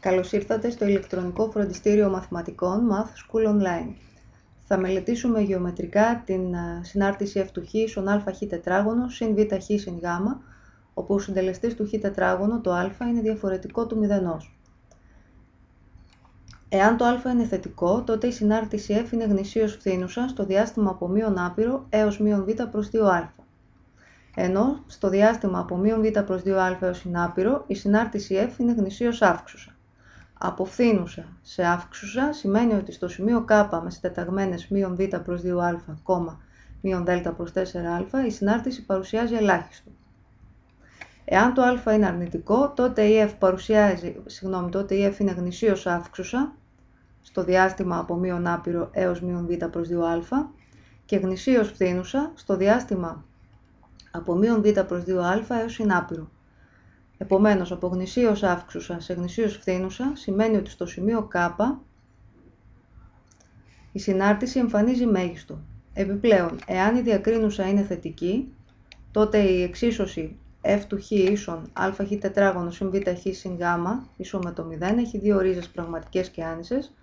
Καλώς ήρθατε στο ηλεκτρονικό φροντιστήριο μαθηματικών Math School Online. Θα μελετήσουμε γεωμετρικά την συνάρτηση f του χ ίσον α χ τετράγωνο συν β χ συν γ, όπου ο συντελεστής του χ τετράγωνο, το α, είναι διαφορετικό του μηδενός. Εάν το α είναι θετικό, τότε η συνάρτηση f είναι γνησίως φθήνουσα στο διάστημα από μείον άπειρο έως μείον β προς 2α. Ενώ στο διάστημα από μείον β προς 2α έως συν άπειρο, η συνάρτηση f είναι γνησίως αύξουσα. Από φθήνουσα σε αύξουσα σημαίνει ότι στο σημείο K με συντεταγμένες μείον β προς 2α, μείον δ προς 4α, η συνάρτηση παρουσιάζει ελάχιστο. Εάν το α είναι αρνητικό, τότε η f είναι γνησίως αύξουσα στο διάστημα από μείον άπειρο έως μείον β προς 2α και γνησίως φθήνουσα στο διάστημα από μείον β προς 2α έως συν άπειρο. Επομένως, από γνησίως αύξουσα σε γνησίως φθήνουσα σημαίνει ότι στο σημείο K η συνάρτηση εμφανίζει μέγιστο. Επιπλέον, εάν η διακρίνουσα είναι θετική, τότε η εξίσωση f του χ ίσον α χ τετράγωνο συν β χ συν γ ίσο με το 0 έχει δύο ρίζες πραγματικές και άνισες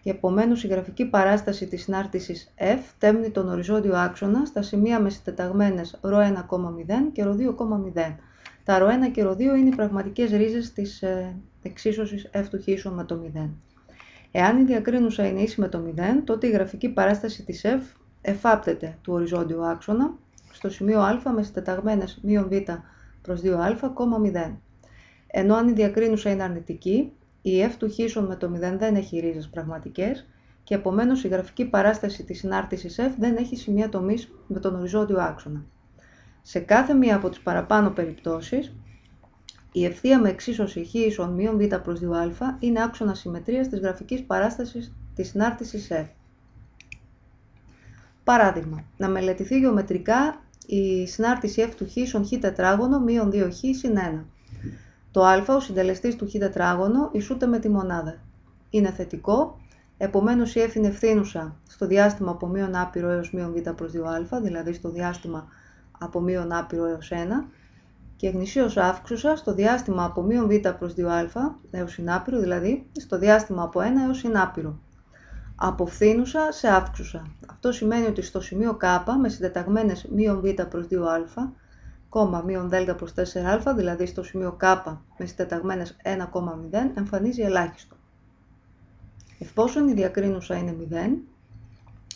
και επομένως η γραφική παράσταση της συνάρτησης f τέμνει τον οριζόντιο άξονα στα σημεία με συντεταγμένες ρ1,0 και ρ2,0. Τα ρ1 και ρ2 είναι οι πραγματικές ρίζες της εξίσωσης f του χ ίσον με το 0. Εάν η διακρίνουσα είναι ίση με το 0, τότε η γραφική παράσταση της f εφάπτεται του οριζόντιου άξονα στο σημείο α με συντεταγμένες μείον β προς 2α, 0. Ενώ αν η διακρίνουσα είναι αρνητική, η f του χ ίσον με το 0 δεν έχει ρίζες πραγματικές και επομένως η γραφική παράσταση της συνάρτησης f δεν έχει σημεία τομής με τον οριζόντιο άξονα. Σε κάθε μία από τις παραπάνω περιπτώσεις, η ευθεία με εξίσωση χ ίσον μείον β προς 2α είναι άξονα συμμετρίας της γραφικής παράστασης της συνάρτησης f. Παράδειγμα, να μελετηθεί γεωμετρικά η συνάρτηση f του χ ίσον χ τετράγωνο μείον 2χ συν 1. Το α, ο συντελεστής του χ τετράγωνο, ισούται με τη μονάδα. Είναι θετικό, επομένως η f είναι φθήνουσα στο διάστημα από μείον άπειρο έως μείον β προς 2α, δηλαδή στο διάστημα από μείον άπειρο έως 1, και γνησίως αύξουσα στο διάστημα από μείον β προς 2α έως συν άπειρο, δηλαδή στο διάστημα από 1 έως συν άπειρο. Από φθήνουσα σε αύξουσα. Αυτό σημαίνει ότι στο σημείο K με συντεταγμένες μείον β προς 2α, μείον δ προς 4α, δηλαδή στο σημείο K με συντεταγμένες 1,0, εμφανίζει ελάχιστο. Εφόσον η διακρίνουσα είναι 0,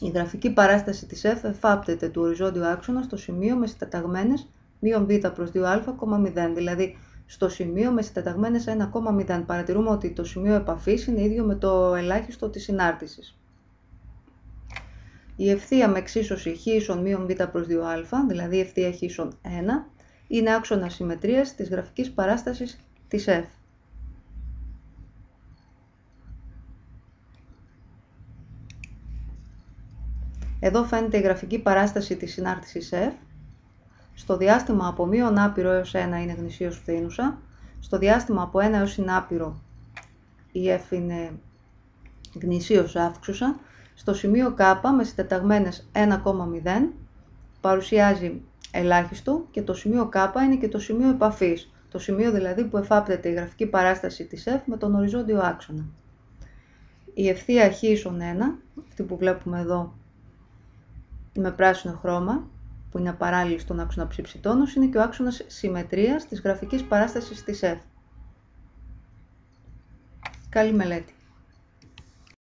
η γραφική παράσταση της f εφάπτεται του οριζόντιου άξονα στο σημείο με συντεταγμένες μείον β προς 2α, 0, δηλαδή στο σημείο με συντεταγμένες 1,0. Παρατηρούμε ότι το σημείο επαφής είναι ίδιο με το ελάχιστο της συνάρτησης. Η ευθεία με εξίσωση χ ίσον μείον β προς 2α, δηλαδή ευθεία χ ίσον 1, είναι άξονα συμμετρίας της γραφικής παράστασης της f. Εδώ φαίνεται η γραφική παράσταση της συνάρτησης f. Στο διάστημα από μείον άπειρο έως 1 είναι γνησίως φθήνουσα. Στο διάστημα από 1 έως συν άπειρο η f είναι γνησίως αύξουσα. Στο σημείο K με συντεταγμένες 1,0 παρουσιάζει ελάχιστο και το σημείο K είναι και το σημείο επαφής. Το σημείο δηλαδή που εφάπτεται η γραφική παράσταση της f με τον οριζόντιο άξονα. Η ευθεία χ ίσον 1, αυτή που βλέπουμε εδώ με πράσινο χρώμα, που είναι παράλληλη στον άξονα ψηψιτόνος, είναι και ο άξονας συμμετρίας της γραφικής παράστασης της f. Καλή μελέτη.